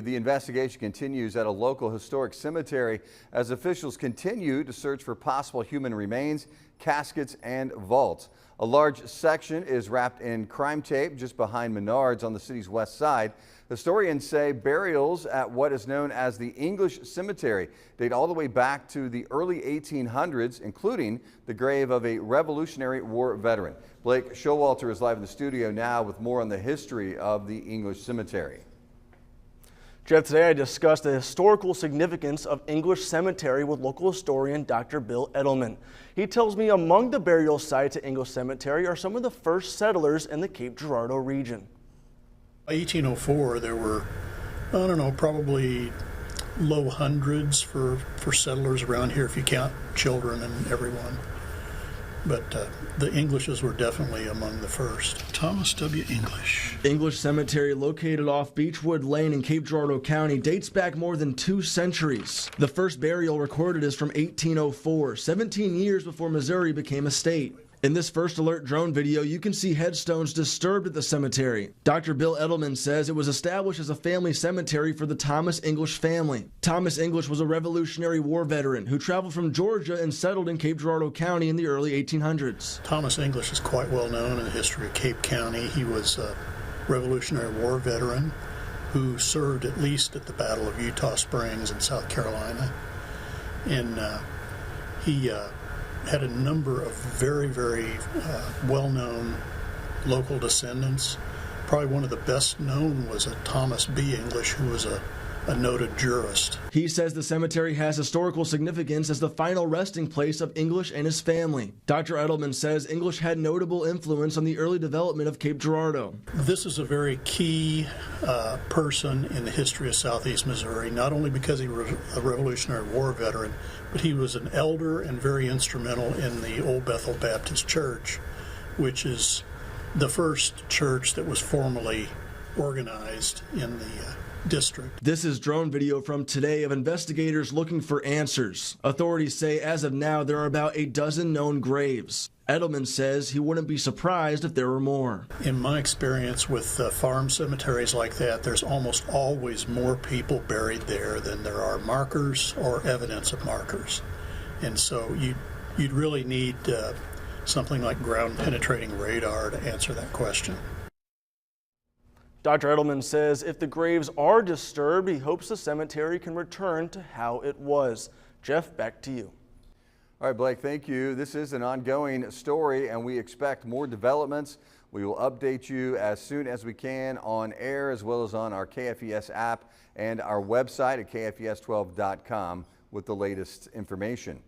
The investigation continues at a local historic cemetery as officials continue to search for possible human remains, caskets, and vaults. A large section is wrapped in crime tape just behind Menards on the city's west side. Historians say burials at what is known as the English Cemetery date all the way back to the early 1800s, including the grave of a Revolutionary War veteran. Blake Showalter is live in the studio now with more on the history of the English Cemetery. Jeff, today I discussed the historical significance of English Cemetery with local historian Dr. Bill Edelman. He tells me among the burial sites at English Cemetery are some of the first settlers in the Cape Girardeau region. By 1804, there were, I don't know, probably low hundreds for settlers around here if you count children and everyone. But the Englishes were definitely among the first. Thomas W. English. English Cemetery, located off Beechwood Lane in Cape Girardeau County, dates back more than 2 centuries. The first burial recorded is from 1804, 17 years before Missouri became a state. In this First Alert drone video, you can see headstones disturbed at the cemetery. Dr. Bill Edelman says it was established as a family cemetery for the Thomas English family. Thomas English was a Revolutionary War veteran who traveled from Georgia and settled in Cape Girardeau County in the early 1800s. Thomas English is quite well known in the history of Cape County. He was a Revolutionary War veteran who served at least at the Battle of Eutaw Springs in South Carolina. And he had a number of very well-known local descendants. Probably one of the best known was a Thomas B. English, who was a noted jurist. He says the cemetery has historical significance as the final resting place of English and his family. Dr. Edelman says English had notable influence on the early development of Cape Girardeau. This is a very key person in the history of Southeast Missouri, not only because he was a Revolutionary War veteran, but he was an elder and very instrumental in the Old Bethel Baptist Church, which is the first church that was formally organized in the district. This is drone video from today of investigators looking for answers. Authorities say as of now there are about a dozen known graves. Edelman says he wouldn't be surprised if there were more. In my experience with farm cemeteries like that, there's almost always more people buried there than there are markers or evidence of markers. And so you'd really need something like ground penetrating radar to answer that question. Dr. Edelman says if the graves are disturbed, he hopes the cemetery can return to how it was. Jeff, back to you. All right, Blake, thank you. This is an ongoing story, and we expect more developments. We will update you as soon as we can on air, as well as on our KFES app and our website at kfes12.com with the latest information.